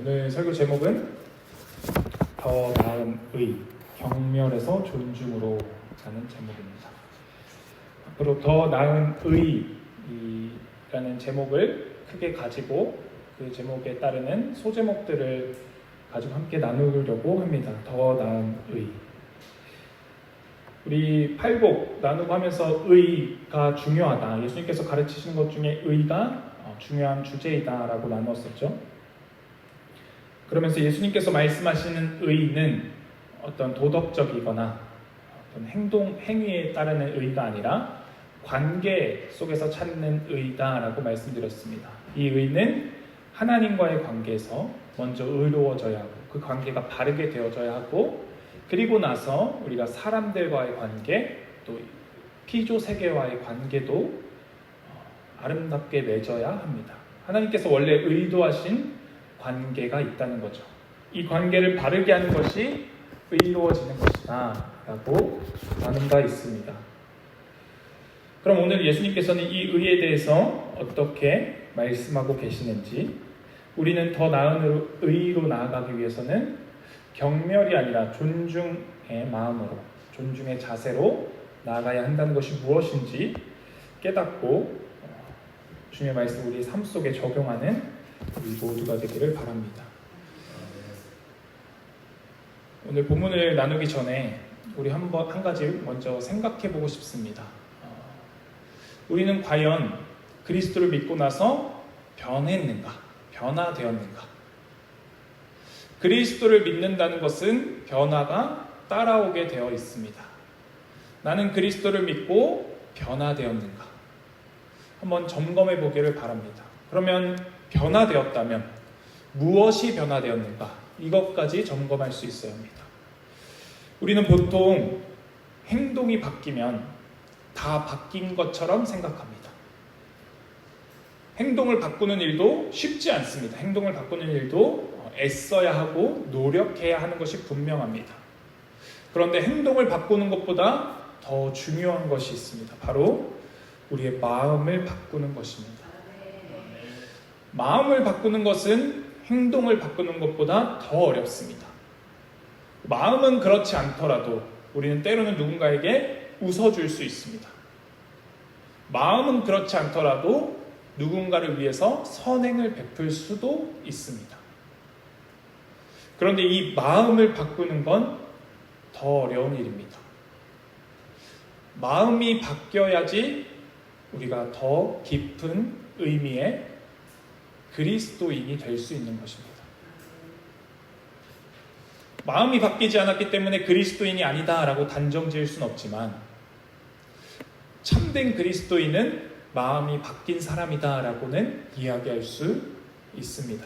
오늘 설교 제목은 더 나은 의, 경멸에서 존중으로 라는 제목입니다. 앞으로 더 나은 의라는 제목을 크게 가지고 그 제목에 따르는 소제목들을 가지고 함께 나누려고 합니다. 더 나은 의. 우리 팔복 나누고 하면서 의가 중요하다. 예수님께서 가르치시는 것 중에 의가 중요한 주제이다 라고 나누었었죠. 그러면서 예수님께서 말씀하시는 의는 어떤 도덕적이거나 어떤 행위에 따르는 의가 아니라 관계 속에서 찾는 의다라고 말씀드렸습니다. 이 의는 하나님과의 관계에서 먼저 의로워져야 하고 그 관계가 바르게 되어져야 하고 그리고 나서 우리가 사람들과의 관계 또 피조 세계와의 관계도 아름답게 맺어야 합니다. 하나님께서 원래 의도하신 관계가 있다는 거죠. 이 관계를 바르게 하는 것이 의로워지는 것이다 라고 나눈 바 있습니다. 그럼 오늘 예수님께서는 이 의에 대해서 어떻게 말씀하고 계시는지, 우리는 더 나은 의로 나아가기 위해서는 경멸이 아니라 존중의 마음으로, 존중의 자세로 나아가야 한다는 것이 무엇인지 깨닫고 주님의 말씀 우리 삶 속에 적용하는 우리 모두가 되기를 바랍니다. 오늘 본문을 나누기 전에 우리 한 가지 먼저 생각해 보고 싶습니다. 우리는 과연 그리스도를 믿고 나서 변했는가? 변화되었는가? 그리스도를 믿는다는 것은 변화가 따라오게 되어 있습니다. 나는 그리스도를 믿고 변화되었는가? 한번 점검해 보기를 바랍니다. 그러면 변화되었다면 무엇이 변화되었는가? 이것까지 점검할 수 있어야 합니다. 우리는 보통 행동이 바뀌면 다 바뀐 것처럼 생각합니다. 행동을 바꾸는 일도 쉽지 않습니다. 행동을 바꾸는 일도 애써야 하고 노력해야 하는 것이 분명합니다. 그런데 행동을 바꾸는 것보다 더 중요한 것이 있습니다. 바로 우리의 마음을 바꾸는 것입니다. 마음을 바꾸는 것은 행동을 바꾸는 것보다 더 어렵습니다. 마음은 그렇지 않더라도 우리는 때로는 누군가에게 웃어줄 수 있습니다. 마음은 그렇지 않더라도 누군가를 위해서 선행을 베풀 수도 있습니다. 그런데 이 마음을 바꾸는 건 더 어려운 일입니다. 마음이 바뀌어야지 우리가 더 깊은 의미의 그리스도인이 될 수 있는 것입니다. 마음이 바뀌지 않았기 때문에 그리스도인이 아니다라고 단정 지을 수는 없지만 참된 그리스도인은 마음이 바뀐 사람이다라고는 이야기할 수 있습니다.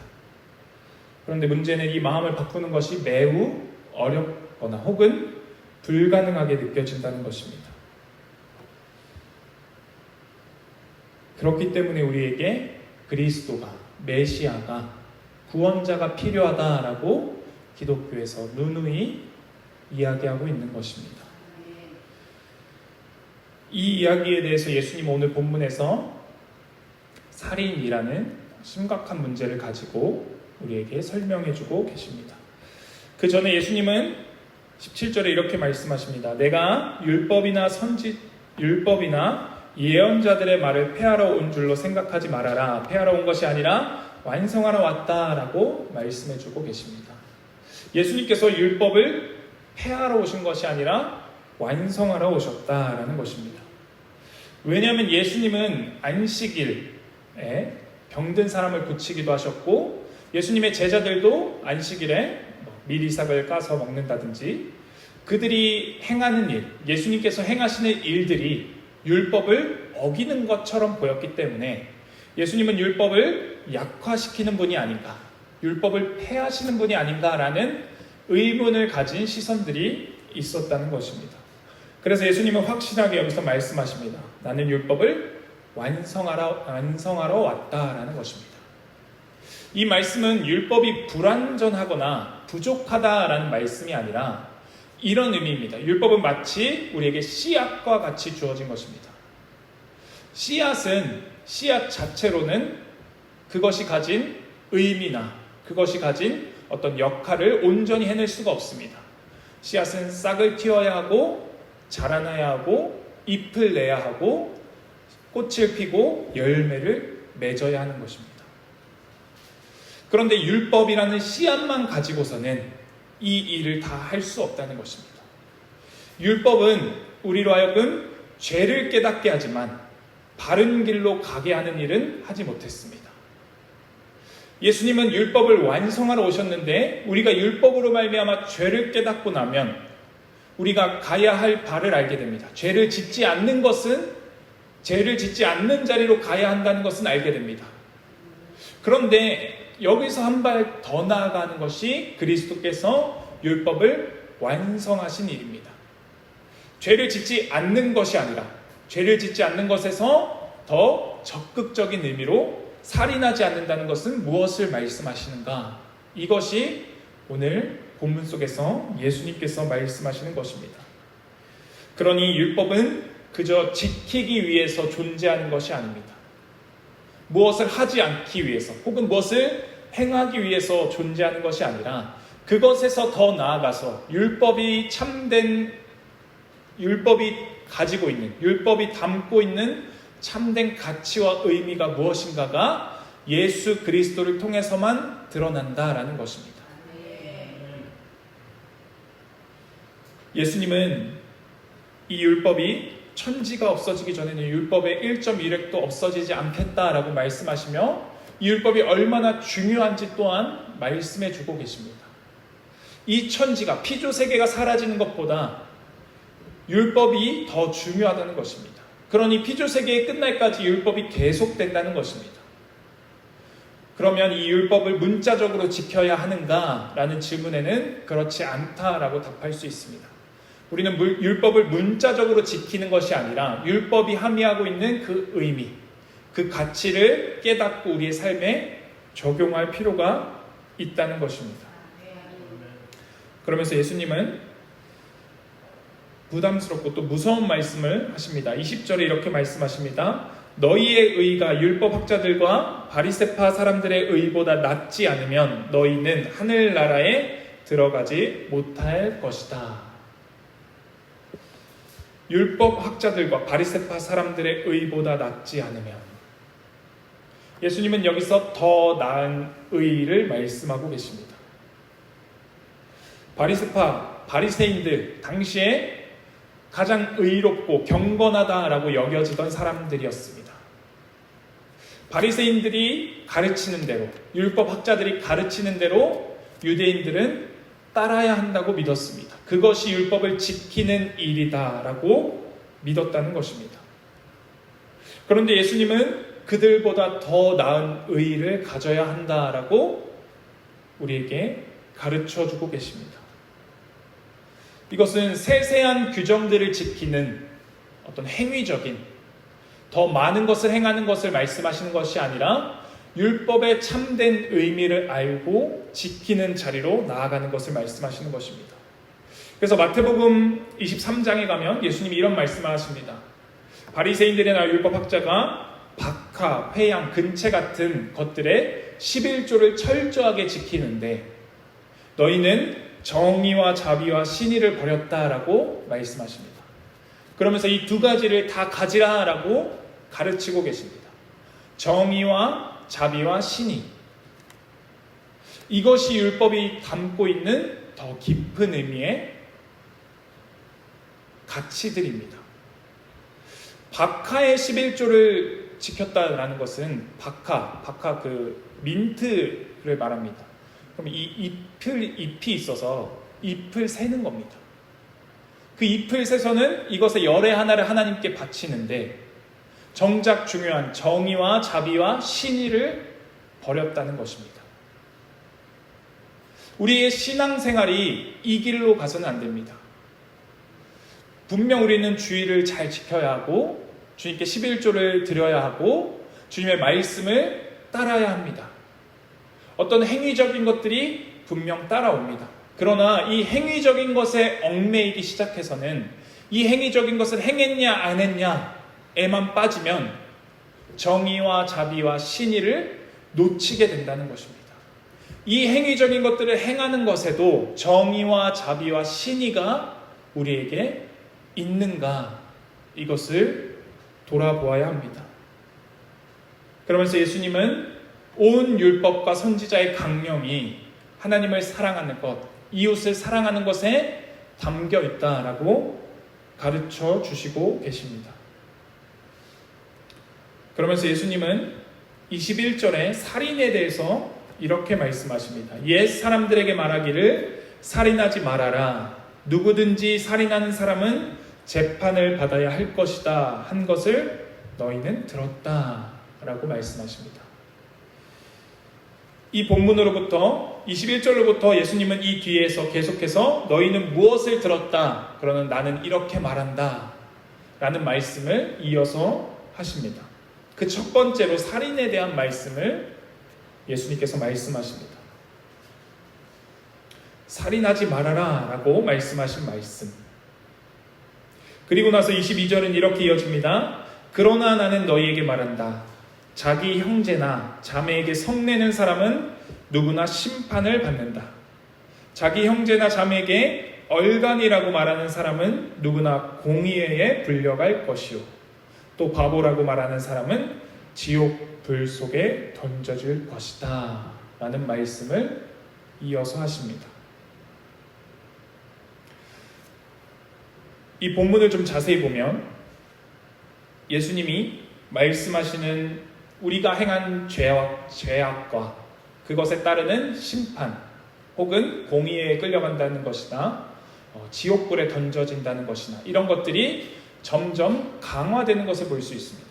그런데 문제는 이 마음을 바꾸는 것이 매우 어렵거나 혹은 불가능하게 느껴진다는 것입니다. 그렇기 때문에 우리에게 그리스도가, 메시아가, 구원자가 필요하다라고 기독교에서 누누이 이야기하고 있는 것입니다. 이 이야기에 대해서 예수님은 오늘 본문에서 살인이라는 심각한 문제를 가지고 우리에게 설명해주고 계십니다. 그 전에 예수님은 17절에 이렇게 말씀하십니다. 내가 율법이나 예언자들의 말을 폐하러 온 줄로 생각하지 말아라. 폐하러 온 것이 아니라 완성하러 왔다라고 말씀해주고 계십니다. 예수님께서 율법을 폐하러 오신 것이 아니라 완성하러 오셨다라는 것입니다. 왜냐하면 예수님은 안식일에 병든 사람을 고치기도 하셨고 예수님의 제자들도 안식일에 밀이삭을 까서 먹는다든지 그들이 행하는 일, 예수님께서 행하시는 일들이 율법을 어기는 것처럼 보였기 때문에 예수님은 율법을 약화시키는 분이 아닌가, 율법을 폐하시는 분이 아닌가라는 의문을 가진 시선들이 있었다는 것입니다. 그래서 예수님은 확실하게 여기서 말씀하십니다. 나는 율법을 완성하러 왔다라는 것입니다. 이 말씀은 율법이 불완전하거나 부족하다라는 말씀이 아니라 이런 의미입니다. 율법은 마치 우리에게 씨앗과 같이 주어진 것입니다. 씨앗 자체로는 그것이 가진 의미나 그것이 가진 어떤 역할을 온전히 해낼 수가 없습니다. 씨앗은 싹을 틔워야 하고 자라나야 하고 잎을 내야 하고 꽃을 피고 열매를 맺어야 하는 것입니다. 그런데 율법이라는 씨앗만 가지고서는 이 일을 다 할 수 없다는 것입니다. 율법은 우리로 하여금 죄를 깨닫게 하지만 바른 길로 가게 하는 일은 하지 못했습니다. 예수님은 율법을 완성하러 오셨는데 우리가 율법으로 말미암아 죄를 깨닫고 나면 우리가 가야 할 바를 알게 됩니다. 죄를 짓지 않는 자리로 가야 한다는 것은 알게 됩니다. 그런데 여기서 한 발 더 나아가는 것이 그리스도께서 율법을 완성하신 일입니다. 죄를 짓지 않는 것이 아니라 죄를 짓지 않는 것에서 더 적극적인 의미로 살인하지 않는다는 것은 무엇을 말씀하시는가? 이것이 오늘 본문 속에서 예수님께서 말씀하시는 것입니다. 그러니 율법은 그저 지키기 위해서 존재하는 것이 아닙니다. 무엇을 하지 않기 위해서 혹은 무엇을 행하기 위해서 존재하는 것이 아니라 그것에서 더 나아가서 율법이 가지고 있는, 율법이 담고 있는 참된 가치와 의미가 무엇인가가 예수 그리스도를 통해서만 드러난다라는 것입니다. 예수님은 이 율법이 천지가 없어지기 전에는 율법의 1.1획도 없어지지 않겠다라고 말씀하시며 이 율법이 얼마나 중요한지 또한 말씀해 주고 계십니다. 이 천지가 피조세계가 사라지는 것보다 율법이 더 중요하다는 것입니다. 그러니 피조세계의 끝날까지 율법이 계속된다는 것입니다. 그러면 이 율법을 문자적으로 지켜야 하는가? 라는 질문에는 그렇지 않다라고 답할 수 있습니다. 우리는 율법을 문자적으로 지키는 것이 아니라 율법이 함의하고 있는 그 의미, 그 가치를 깨닫고 우리의 삶에 적용할 필요가 있다는 것입니다. 그러면서 예수님은 부담스럽고 또 무서운 말씀을 하십니다. 20절에 이렇게 말씀하십니다. 너희의 의가 율법학자들과 바리새파 사람들의 의보다 낫지 않으면 너희는 하늘나라에 들어가지 못할 것이다. 율법학자들과 바리새파 사람들의 의보다 낫지 않으면, 예수님은 여기서 더 나은 의를 말씀하고 계십니다. 바리새인들 당시에 가장 의롭고 경건하다라고 여겨지던 사람들이었습니다. 바리새인들이 가르치는 대로, 율법학자들이 가르치는 대로 유대인들은 따라야 한다고 믿었습니다. 그것이 율법을 지키는 일이다라고 믿었다는 것입니다. 그런데 예수님은 그들보다 더 나은 의의를 가져야 한다라고 우리에게 가르쳐주고 계십니다. 이것은 세세한 규정들을 지키는 어떤 행위적인, 더 많은 것을 행하는 것을 말씀하시는 것이 아니라 율법의 참된 의미를 알고 지키는 자리로 나아가는 것을 말씀하시는 것입니다. 그래서 마태복음 23장에 가면 예수님이 이런 말씀을 하십니다. 바리새인들이나 율법학자가 박하, 회양, 근체 같은 것들의 11조를 철저하게 지키는데 너희는 정의와 자비와 신의를 버렸다라고 말씀하십니다. 그러면서 이 두 가지를 다 가지라라고 가르치고 계십니다. 정의와 자비와 신의. 이것이 율법이 담고 있는 더 깊은 의미의 가치들입니다. 박하의 11조를 지켰다라는 것은 박하 그 민트를 말합니다. 그럼 이 잎이 있어서 잎을 세는 겁니다. 그 잎을 세서는 이것의 열의 하나를 하나님께 바치는데 정작 중요한 정의와 자비와 신의를 버렸다는 것입니다. 우리의 신앙생활이 이 길로 가서는 안 됩니다. 분명 우리는 주의를 잘 지켜야 하고 주님께 11조를 드려야 하고 주님의 말씀을 따라야 합니다. 어떤 행위적인 것들이 분명 따라옵니다. 그러나 이 행위적인 것에 얽매이기 시작해서는 이 행위적인 것을 행했냐 안 했냐에만 빠지면 정의와 자비와 신의를 놓치게 된다는 것입니다. 이 행위적인 것들을 행하는 것에도 정의와 자비와 신의가 우리에게 있는가, 이것을 돌아보아야 합니다. 그러면서 예수님은 온 율법과 선지자의 강령이 하나님을 사랑하는 것, 이웃을 사랑하는 것에 담겨 있다라고 가르쳐 주시고 계십니다. 그러면서 예수님은 21절에 살인에 대해서 이렇게 말씀하십니다. 옛 사람들에게 말하기를 살인하지 말아라. 누구든지 살인하는 사람은 재판을 받아야 할 것이다 한 것을 너희는 들었다 라고 말씀하십니다. 이 본문으로부터 21절로부터 예수님은 이 뒤에서 계속해서 너희는 무엇을 들었다, 그러는 나는 이렇게 말한다 라는 말씀을 이어서 하십니다. 그 첫 번째로 살인에 대한 말씀을 예수님께서 말씀하십니다. 살인하지 말아라 라고 말씀하신 말씀. 그리고 나서 22절은 이렇게 이어집니다. 그러나 나는 너희에게 말한다. 자기 형제나 자매에게 성내는 사람은 누구나 심판을 받는다. 자기 형제나 자매에게 얼간이라고 말하는 사람은 누구나 공의회에 불려갈 것이요, 또 바보라고 말하는 사람은 지옥 불 속에 던져질 것이다 라는 말씀을 이어서 하십니다. 이 본문을 좀 자세히 보면 예수님이 말씀하시는 우리가 행한 죄악과 그것에 따르는 심판 혹은 공의에 끌려간다는 것이나 지옥불에 던져진다는 것이나 이런 것들이 점점 강화되는 것을 볼 수 있습니다.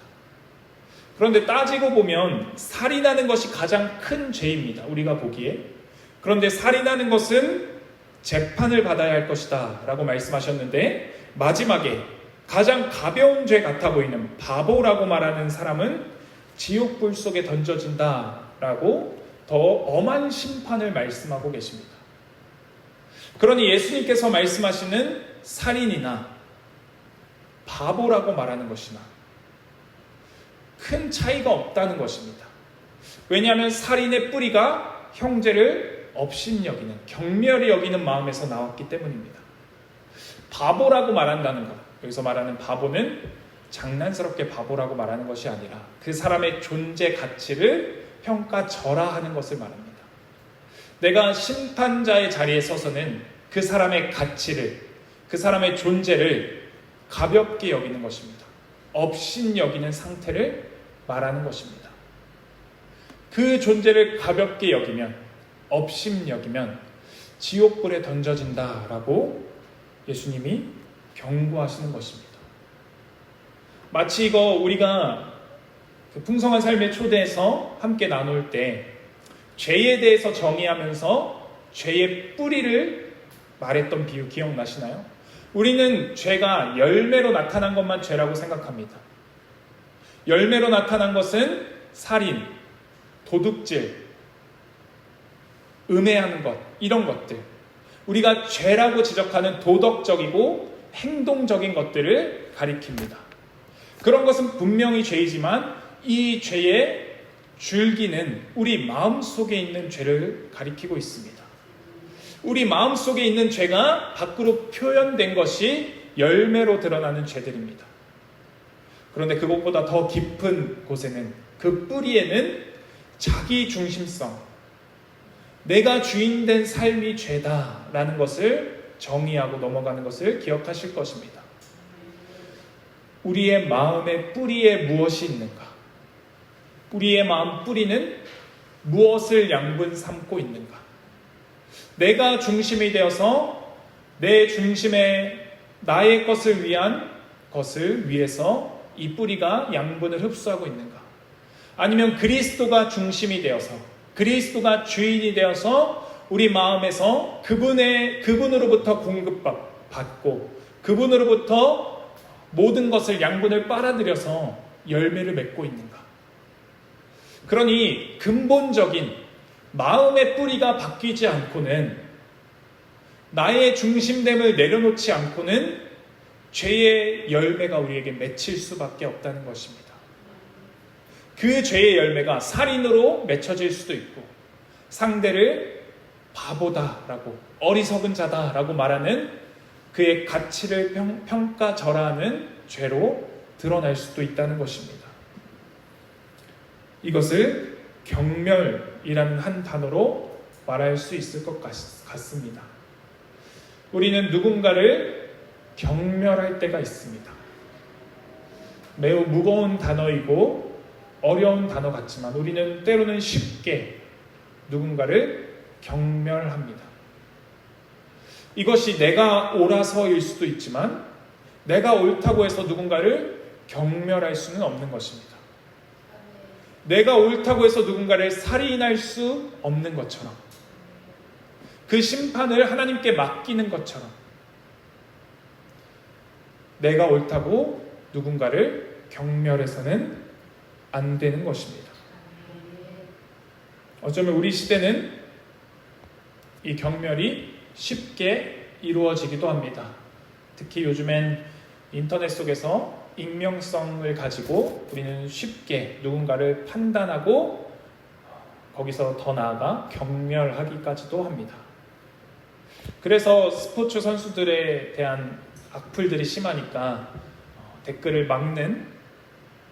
그런데 따지고 보면 살인하는 것이 가장 큰 죄입니다. 우리가 보기에. 그런데 살인하는 것은 재판을 받아야 할 것이다 라고 말씀하셨는데, 마지막에 가장 가벼운 죄 같아 보이는 바보라고 말하는 사람은 지옥불 속에 던져진다 라고 더 엄한 심판을 말씀하고 계십니다. 그러니 예수님께서 말씀하시는 살인이나 바보라고 말하는 것이나 큰 차이가 없다는 것입니다. 왜냐하면 살인의 뿌리가 형제를 업신여기는, 경멸히 여기는 마음에서 나왔기 때문입니다. 바보라고 말한다는 것, 여기서 말하는 바보는 장난스럽게 바보라고 말하는 것이 아니라 그 사람의 존재 가치를 평가절하하는 것을 말합니다. 내가 심판자의 자리에 서서는 그 사람의 가치를, 그 사람의 존재를 가볍게 여기는 것입니다. 업신여기는 상태를 말하는 것입니다. 그 존재를 가볍게 여기면, 업신여기면 지옥불에 던져진다라고 예수님이 경고하시는 것입니다. 마치 이거 우리가 그 풍성한 삶의 초대에서 함께 나눌 때 죄에 대해서 정의하면서 죄의 뿌리를 말했던 비유 기억나시나요? 우리는 죄가 열매로 나타난 것만 죄라고 생각합니다. 열매로 나타난 것은 살인, 도둑질, 음해하는 것, 이런 것들. 우리가 죄라고 지적하는 도덕적이고 행동적인 것들을 가리킵니다. 그런 것은 분명히 죄이지만 이 죄의 줄기는 우리 마음속에 있는 죄를 가리키고 있습니다. 우리 마음속에 있는 죄가 밖으로 표현된 것이 열매로 드러나는 죄들입니다. 그런데 그것보다 더 깊은 곳에는, 그 뿌리에는 자기 중심성, 내가 주인된 삶이 죄다라는 것을 정의하고 넘어가는 것을 기억하실 것입니다. 우리의 마음의 뿌리에 무엇이 있는가? 우리의 마음 뿌리는 무엇을 양분 삼고 있는가? 내가 중심이 되어서 내 중심에 나의 것을 위한 것을 위해서 이 뿌리가 양분을 흡수하고 있는가? 아니면 그리스도가 중심이 되어서, 그리스도가 주인이 되어서 우리 마음에서 그분으로부터 공급받고 그분으로부터 모든 것을, 양분을 빨아들여서 열매를 맺고 있는가? 그러니 근본적인 마음의 뿌리가 바뀌지 않고는, 나의 중심됨을 내려놓지 않고는 죄의 열매가 우리에게 맺힐 수밖에 없다는 것입니다. 그 죄의 열매가 살인으로 맺혀질 수도 있고, 상대를 바보다라고, 어리석은 자다라고 말하는 그의 가치를 평가절하하는 죄로 드러날 수도 있다는 것입니다. 이것을 경멸이라는 한 단어로 말할 수 있을 것 같습니다. 우리는 누군가를 경멸할 때가 있습니다. 매우 무거운 단어이고 어려운 단어 같지만 우리는 때로는 쉽게 누군가를 경멸합니다. 이것이 내가 옳아서일 수도 있지만 내가 옳다고 해서 누군가를 경멸할 수는 없는 것입니다. 내가 옳다고 해서 누군가를 살인할 수 없는 것처럼, 그 심판을 하나님께 맡기는 것처럼, 내가 옳다고 누군가를 경멸해서는 안 되는 것입니다. 어쩌면 우리 시대는 이 경멸이 쉽게 이루어지기도 합니다. 특히 요즘엔 인터넷 속에서 익명성을 가지고 우리는 쉽게 누군가를 판단하고 거기서 더 나아가 경멸하기까지도 합니다. 그래서 스포츠 선수들에 대한 악플들이 심하니까 댓글을 막는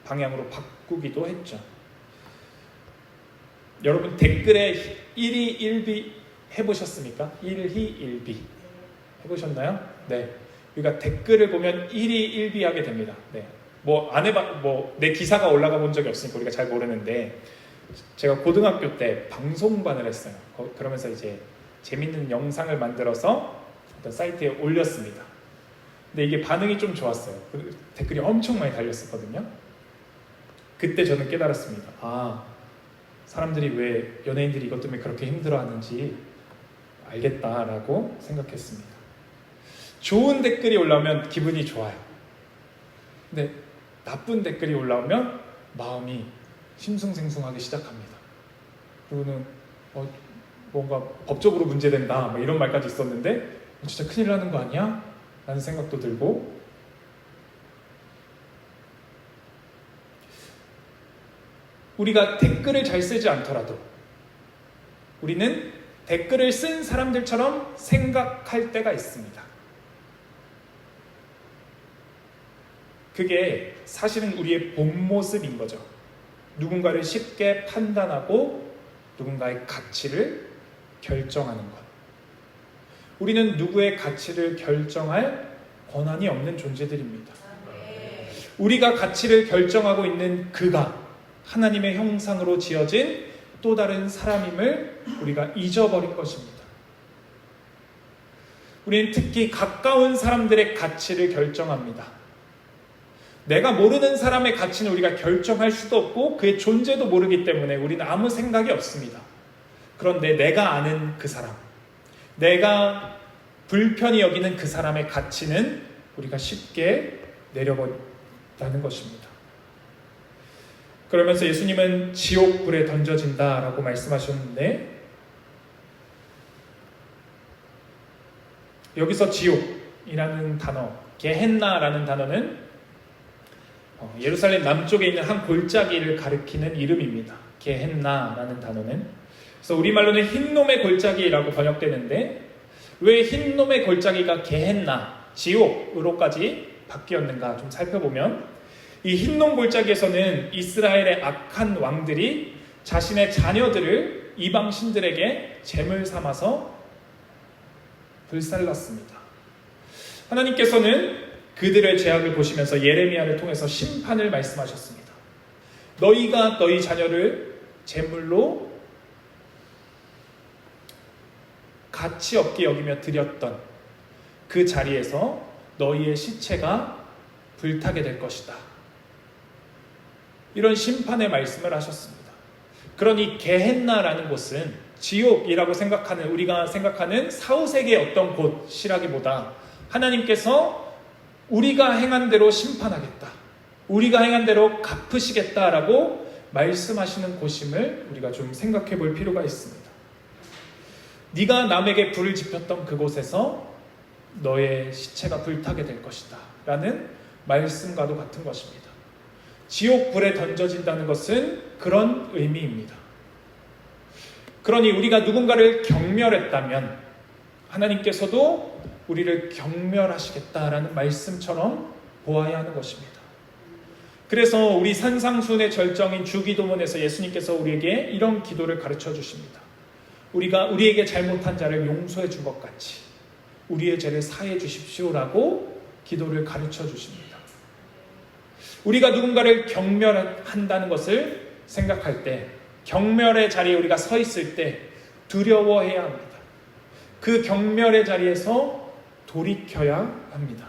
방향으로 바꾸기도 했죠. 여러분 댓글에 1희 1비 해보셨습니까? 1희 1비 해보셨나요? 네. 그러니까 댓글을 보면 1희 1비 하게 됩니다. 네. 내 기사가 올라가 본 적이 없으니까 우리가 잘 모르는데, 제가 고등학교 때 방송반을 했어요. 그러면서 이제 재밌는 영상을 만들어서 어떤 사이트에 올렸습니다. 근데 이게 반응이 좀 좋았어요. 댓글이 엄청 많이 달렸었거든요. 그때 저는 깨달았습니다. 사람들이 왜 연예인들이 이것 때문에 그렇게 힘들어하는지 알겠다라고 생각했습니다. 좋은 댓글이 올라오면 기분이 좋아요. 근데 나쁜 댓글이 올라오면 마음이 심숭생숭하기 시작합니다. 그리고는 뭔가 법적으로 문제된다 이런 말까지 있었는데 진짜 큰일 나는 거 아니야? 라는 생각도 들고, 우리가 댓글을 잘 쓰지 않더라도 우리는 댓글을 쓴 사람들처럼 생각할 때가 있습니다. 그게 사실은 우리의 본 모습인 거죠. 누군가를 쉽게 판단하고 누군가의 가치를 결정하는 것. 우리는 누구의 가치를 결정할 권한이 없는 존재들입니다. 우리가 가치를 결정하고 있는 그가 하나님의 형상으로 지어진 또 다른 사람임을 우리가 잊어버린 것입니다. 우리는 특히 가까운 사람들의 가치를 결정합니다. 내가 모르는 사람의 가치는 우리가 결정할 수도 없고 그의 존재도 모르기 때문에 우리는 아무 생각이 없습니다. 그런데 내가 아는 그 사람, 내가 불편히 여기는 그 사람의 가치는 우리가 쉽게 내려버린다는 것입니다. 그러면서 예수님은 지옥불에 던져진다라고 말씀하셨는데, 여기서 지옥이라는 단어, 게헨나라는 단어는 예루살렘 남쪽에 있는 한 골짜기를 가리키는 이름입니다. 게헨나라는 단어는. 그래서 우리말로는 흰놈의 골짜기라고 번역되는데, 왜 흰놈의 골짜기가 게헨나, 지옥으로까지 바뀌었는가 좀 살펴보면, 이 흰놈 골짜기에서는 이스라엘의 악한 왕들이 자신의 자녀들을 이방 신들에게 제물 삼아서 불살랐습니다. 하나님께서는 그들의 죄악을 보시면서 예레미야를 통해서 심판을 말씀하셨습니다. 너희가 너희 자녀를 제물로 가치 없게 여기며 드렸던 그 자리에서 너희의 시체가 불타게 될 것이다. 이런 심판의 말씀을 하셨습니다. 그러니 게헨나라는 곳은 지옥이라고 생각하는, 우리가 생각하는 사후세계의 어떤 곳이라기보다 하나님께서 우리가 행한 대로 심판하겠다, 우리가 행한 대로 갚으시겠다라고 말씀하시는 곳임을 우리가 좀 생각해 볼 필요가 있습니다. 네가 남에게 불을 지폈던 그곳에서 너의 시체가 불타게 될 것이다 라는 말씀과도 같은 것입니다. 지옥불에 던져진다는 것은 그런 의미입니다. 그러니 우리가 누군가를 경멸했다면 하나님께서도 우리를 경멸하시겠다라는 말씀처럼 보아야 하는 것입니다. 그래서 우리 산상수훈의 절정인 주기도문에서 예수님께서 우리에게 이런 기도를 가르쳐 주십니다. 우리가 우리에게 잘못한 자를 용서해 준 것 같이 우리의 죄를 사해 주십시오라고 기도를 가르쳐 주십니다. 우리가 누군가를 경멸한다는 것을 생각할 때, 경멸의 자리에 우리가 서 있을 때 두려워해야 합니다. 그 경멸의 자리에서 돌이켜야 합니다.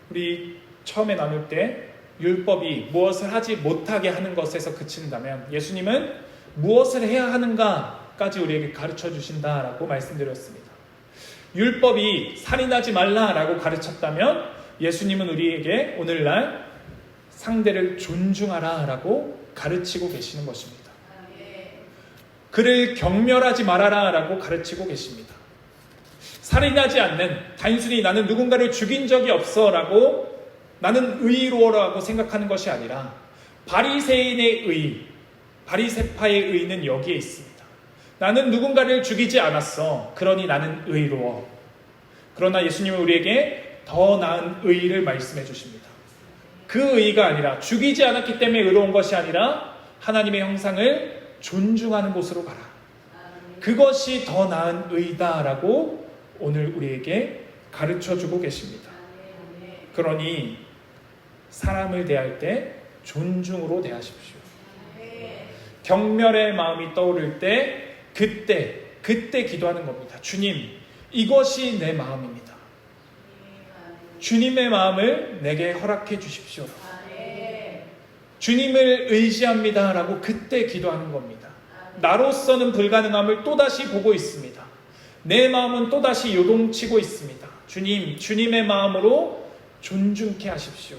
우리 처음에 나눌 때 율법이 무엇을 하지 못하게 하는 것에서 그친다면 예수님은 무엇을 해야 하는가까지 우리에게 가르쳐 주신다라고 말씀드렸습니다. 율법이 살인하지 말라라고 가르쳤다면 예수님은 우리에게 오늘날 상대를 존중하라라고 가르치고 계시는 것입니다. 그를 경멸하지 말아라라고 가르치고 계십니다. 살인하지 않는, 단순히 나는 누군가를 죽인 적이 없어라고 나는 의로워라고 생각하는 것이 아니라 바리새인의 의, 바리새파의 의는 여기에 있습니다. 나는 누군가를 죽이지 않았어. 그러니 나는 의로워. 그러나 예수님은 우리에게 더 나은 의를 말씀해 주십니다. 그 의가 아니라 죽이지 않았기 때문에 의로운 것이 아니라 하나님의 형상을 존중하는 곳으로 가라. 그것이 더 나은 의다라고 오늘 우리에게 가르쳐주고 계십니다. 그러니 사람을 대할 때 존중으로 대하십시오. 경멸의 마음이 떠오를 때 그때 기도하는 겁니다. 주님, 이것이 내 마음입니다. 주님의 마음을 내게 허락해 주십시오. 주님을 의지합니다 라고 그때 기도하는 겁니다. 나로서는 불가능함을 또다시 보고 있습니다. 내 마음은 또다시 요동치고 있습니다. 주님, 주님의 마음으로 존중케 하십시오.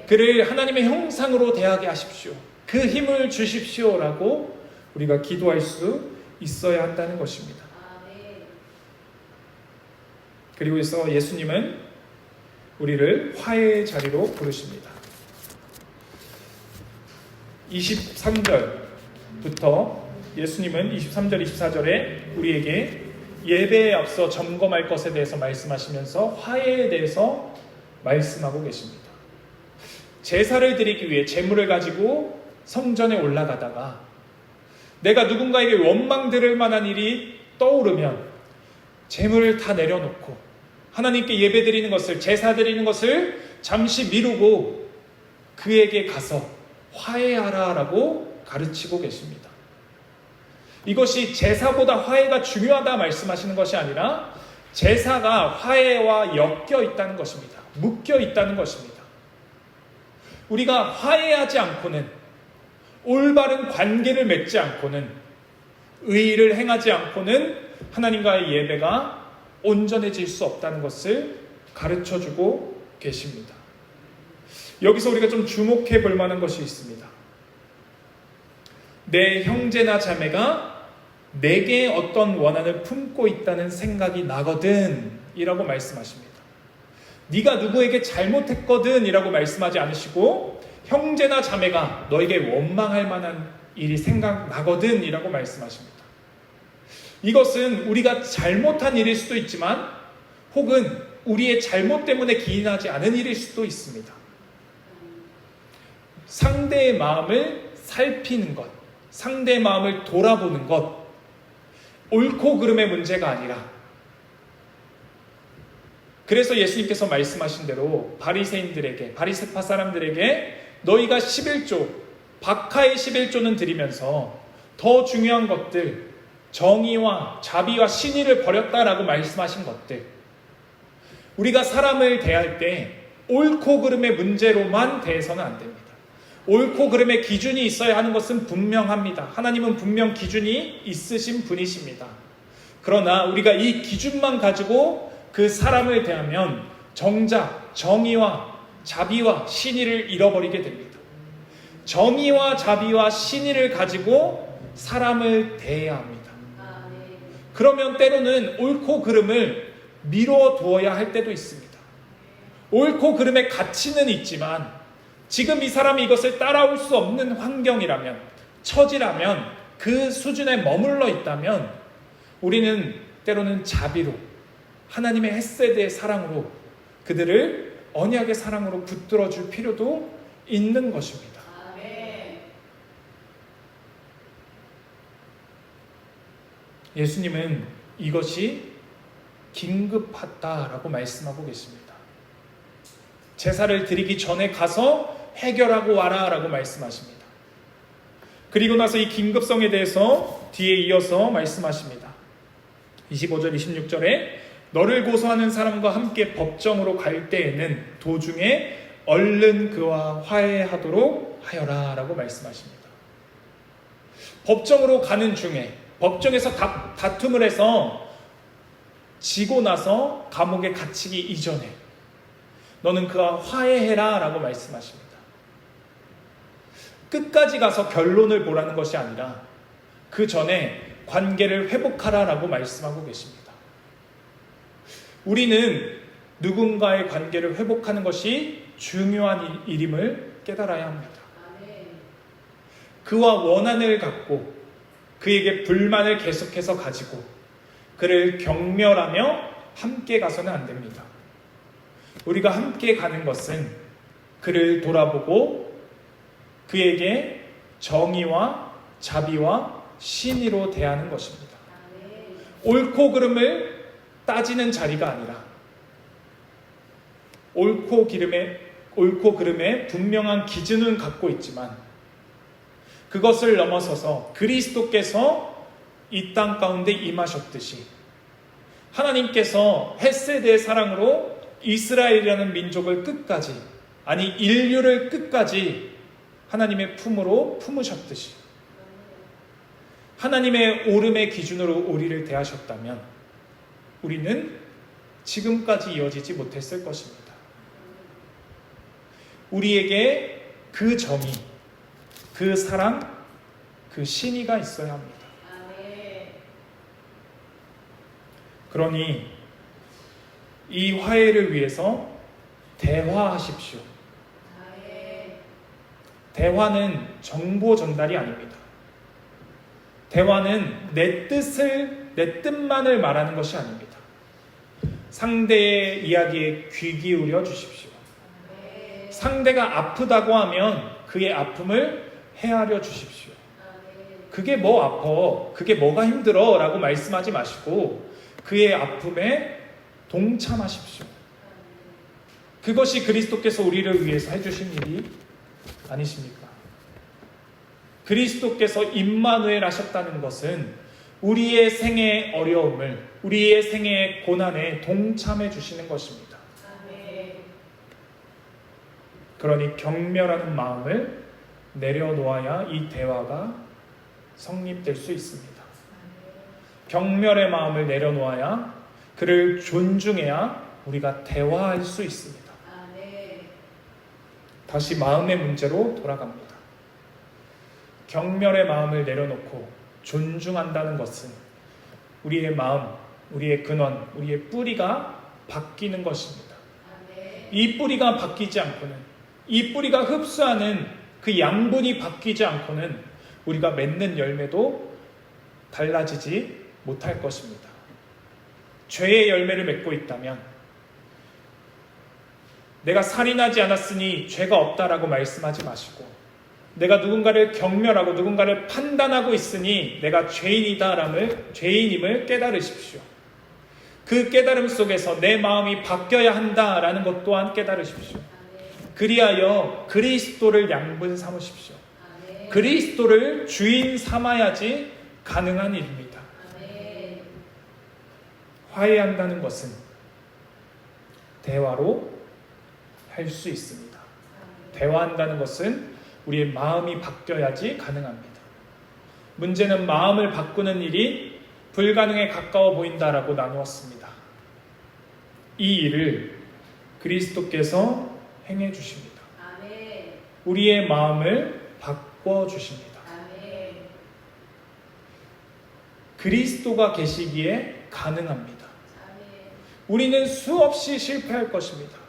그를 하나님의 형상으로 대하게 하십시오. 그 힘을 주십시오 라고 우리가 기도할 수 있어야 한다는 것입니다. 그리고 해서 예수님은 우리를 화해의 자리로 부르십니다. 23절부터 예수님은 23절, 24절에 우리에게 예배에 앞서 점검할 것에 대해서 말씀하시면서 화해에 대해서 말씀하고 계십니다. 제사를 드리기 위해 제물을 가지고 성전에 올라가다가 내가 누군가에게 원망 들을 만한 일이 떠오르면 제물을 다 내려놓고 하나님께 예배 드리는 것을, 제사 드리는 것을 잠시 미루고 그에게 가서 화해하라라고 가르치고 계십니다. 이것이 제사보다 화해가 중요하다 말씀하시는 것이 아니라 제사가 화해와 엮여 있다는 것입니다. 묶여 있다는 것입니다. 우리가 화해하지 않고는, 올바른 관계를 맺지 않고는, 의의를 행하지 않고는 하나님과의 예배가 온전해질 수 없다는 것을 가르쳐주고 계십니다. 여기서 우리가 좀 주목해 볼 만한 것이 있습니다. 내 형제나 자매가 내게 어떤 원한을 품고 있다는 생각이 나거든 이라고 말씀하십니다. 네가 누구에게 잘못했거든 이라고 말씀하지 않으시고 형제나 자매가 너에게 원망할 만한 일이 생각나거든 이라고 말씀하십니다. 이것은 우리가 잘못한 일일 수도 있지만 혹은 우리의 잘못 때문에 기인하지 않은 일일 수도 있습니다. 상대의 마음을 살피는 것, 상대의 마음을 돌아보는 것, 옳고 그름의 문제가 아니라, 그래서 예수님께서 말씀하신 대로 바리새인들에게, 바리새파 사람들에게 너희가 11조, 박하의 11조는 드리면서 더 중요한 것들, 정의와 자비와 신의를 버렸다라고 말씀하신 것들, 우리가 사람을 대할 때 옳고 그름의 문제로만 대해서는 안 됩니다. 옳고 그름의 기준이 있어야 하는 것은 분명합니다. 하나님은 분명 기준이 있으신 분이십니다. 그러나 우리가 이 기준만 가지고 그 사람을 대하면 정작 정의와 자비와 신의를 잃어버리게 됩니다. 정의와 자비와 신의를 가지고 사람을 대해야 합니다. 그러면 때로는 옳고 그름을 미뤄두어야 할 때도 있습니다. 옳고 그름의 가치는 있지만 지금 이 사람이 이것을 따라올 수 없는 환경이라면, 처지라면, 그 수준에 머물러 있다면 우리는 때로는 자비로, 하나님의 헤세드의 사랑으로 그들을 언약의 사랑으로 붙들어 줄 필요도 있는 것입니다. 예수님은 이것이 긴급하다라고 말씀하고 계십니다. 제사를 드리기 전에 가서 해결하고 와라 라고 말씀하십니다. 그리고 나서 이 긴급성에 대해서 뒤에 이어서 말씀하십니다. 25절 26절에 너를 고소하는 사람과 함께 법정으로 갈 때에는 도중에 얼른 그와 화해하도록 하여라 라고 말씀하십니다. 법정으로 가는 중에, 법정에서 다툼을 해서 지고 나서 감옥에 갇히기 이전에 너는 그와 화해해라 라고 말씀하십니다. 끝까지 가서 결론을 보라는 것이 아니라 그 전에 관계를 회복하라 라고 말씀하고 계십니다. 우리는 누군가의 관계를 회복하는 것이 중요한 일임을 깨달아야 합니다. 그와 원한을 갖고 그에게 불만을 계속해서 가지고 그를 경멸하며 함께 가서는 안 됩니다. 우리가 함께 가는 것은 그를 돌아보고 그에게 정의와 자비와 신의로 대하는 것입니다. 옳고 그름을 따지는 자리가 아니라 옳고 그름에 분명한 기준은 갖고 있지만 그것을 넘어서서 그리스도께서 이 땅 가운데 임하셨듯이 하나님께서 헤세드의 사랑으로 이스라엘이라는 민족을 끝까지, 아니 인류를 끝까지 하나님의 품으로 품으셨듯이 하나님의 오름의 기준으로 우리를 대하셨다면 우리는 지금까지 이어지지 못했을 것입니다. 우리에게 그 정의, 그 사랑, 그 신의가 있어야 합니다. 그러니 이 화해를 위해서 대화하십시오. 대화는 정보 전달이 아닙니다. 대화는 내 뜻만을 말하는 것이 아닙니다. 상대의 이야기에 귀 기울여 주십시오. 상대가 아프다고 하면 그의 아픔을 헤아려 주십시오. 그게 뭐 아파? 그게 뭐가 힘들어? 라고 말씀하지 마시고 그의 아픔에 동참하십시오. 그것이 그리스도께서 우리를 위해서 해주신 일이 아니십니까? 그리스도께서 임마누엘 하셨다는 것은 우리의 생의 어려움을, 우리의 생의 고난에 동참해 주시는 것입니다. 그러니 경멸하는 마음을 내려놓아야 이 대화가 성립될 수 있습니다. 경멸의 마음을 내려놓아야, 그를 존중해야 우리가 대화할 수 있습니다. 다시 마음의 문제로 돌아갑니다. 경멸의 마음을 내려놓고 존중한다는 것은 우리의 마음, 우리의 근원, 우리의 뿌리가 바뀌는 것입니다. 이 뿌리가 바뀌지 않고는, 이 뿌리가 흡수하는 그 양분이 바뀌지 않고는 우리가 맺는 열매도 달라지지 못할 것입니다. 죄의 열매를 맺고 있다면 내가 살인하지 않았으니 죄가 없다라고 말씀하지 마시고, 내가 누군가를 경멸하고 누군가를 판단하고 있으니 내가 죄인임을 깨달으십시오. 그 깨달음 속에서 내 마음이 바뀌어야 한다라는 것 또한 깨달으십시오. 그리하여 그리스도를 양분 삼으십시오. 그리스도를 주인 삼아야지 가능한 일입니다. 화해한다는 것은 대화로 할 수 있습니다. 대화한다는 것은 우리의 마음이 바뀌어야지 가능합니다. 문제는 마음을 바꾸는 일이 불가능에 가까워 보인다라고 나누었습니다. 이 일을 그리스도께서 행해 주십니다. 우리의 마음을 바꿔 주십니다. 그리스도가 계시기에 가능합니다. 우리는 수없이 실패할 것입니다.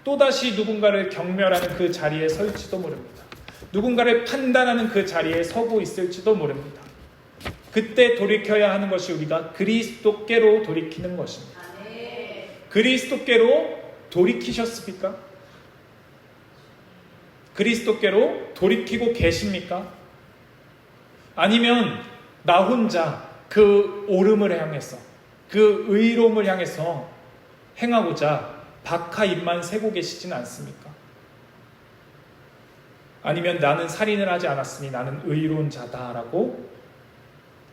또다시 누군가를 경멸하는 그 자리에 설지도 모릅니다. 누군가를 판단하는 그 자리에 서고 있을지도 모릅니다. 그때 돌이켜야 하는 것이 우리가 그리스도께로 돌이키는 것입니다. 그리스도께로 돌이키셨습니까? 그리스도께로 돌이키고 계십니까? 아니면 나 혼자 그 옳음을 향해서, 그 의로움을 향해서 행하고자 박하입만 세고 계시진 않습니까? 아니면 나는 살인을 하지 않았으니 나는 의로운 자다라고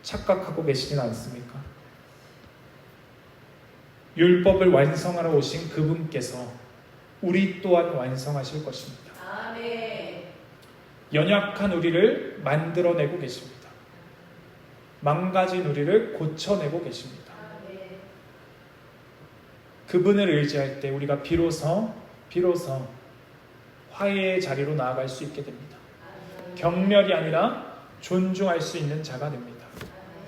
착각하고 계시진 않습니까? 율법을 완성하러 오신 그분께서 우리 또한 완성하실 것입니다. 아멘. 연약한 우리를 만들어내고 계십니다. 망가진 우리를 고쳐내고 계십니다. 아멘. 그분을 의지할 때 우리가 비로소 화해의 자리로 나아갈 수 있게 됩니다. 아멘. 경멸이 아니라 존중할 수 있는 자가 됩니다.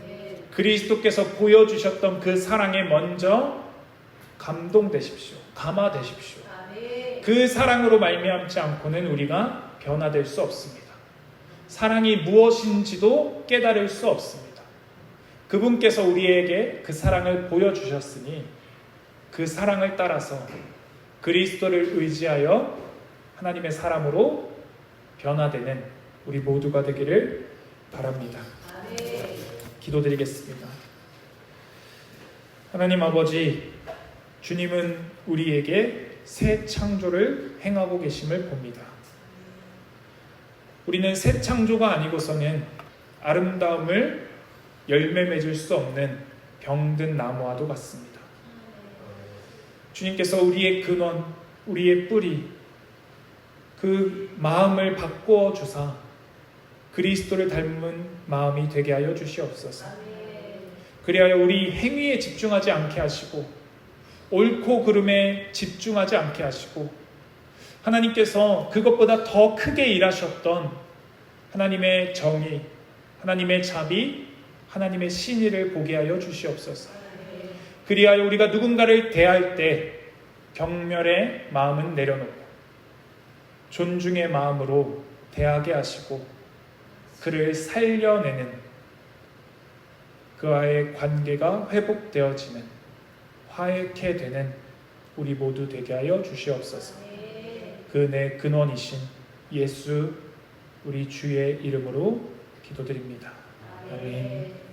아멘. 그리스도께서 보여주셨던 그 사랑에 먼저 감동되십시오. 감화되십시오. 아멘. 그 사랑으로 말미암지 않고는 우리가 변화될 수 없습니다. 사랑이 무엇인지도 깨달을 수 없습니다. 그분께서 우리에게 그 사랑을 보여주셨으니 그 사랑을 따라서 그리스도를 의지하여 하나님의 사람으로 변화되는 우리 모두가 되기를 바랍니다. 아멘. 기도드리겠습니다. 하나님 아버지, 주님은 우리에게 새 창조를 행하고 계심을 봅니다. 우리는 새 창조가 아니고서는 아름다움을 열매 맺을 수 없는 병든 나무와도 같습니다. 주님께서 우리의 근원, 우리의 뿌리, 그 마음을 바꾸어 주사 그리스도를 닮은 마음이 되게 하여 주시옵소서. 그리하여 우리 행위에 집중하지 않게 하시고 옳고 그름에 집중하지 않게 하시고 하나님께서 그것보다 더 크게 일하셨던 하나님의 정의, 하나님의 자비, 하나님의 신의를 보게 하여 주시옵소서. 그리하여 우리가 누군가를 대할 때 경멸의 마음은 내려놓고 존중의 마음으로 대하게 하시고 그를 살려내는 그와의 관계가 회복되어지는 화해케 되는 우리 모두 되게 하여 주시옵소서. 그 내 근원이신 예수 우리 주의 이름으로 기도드립니다. 아멘.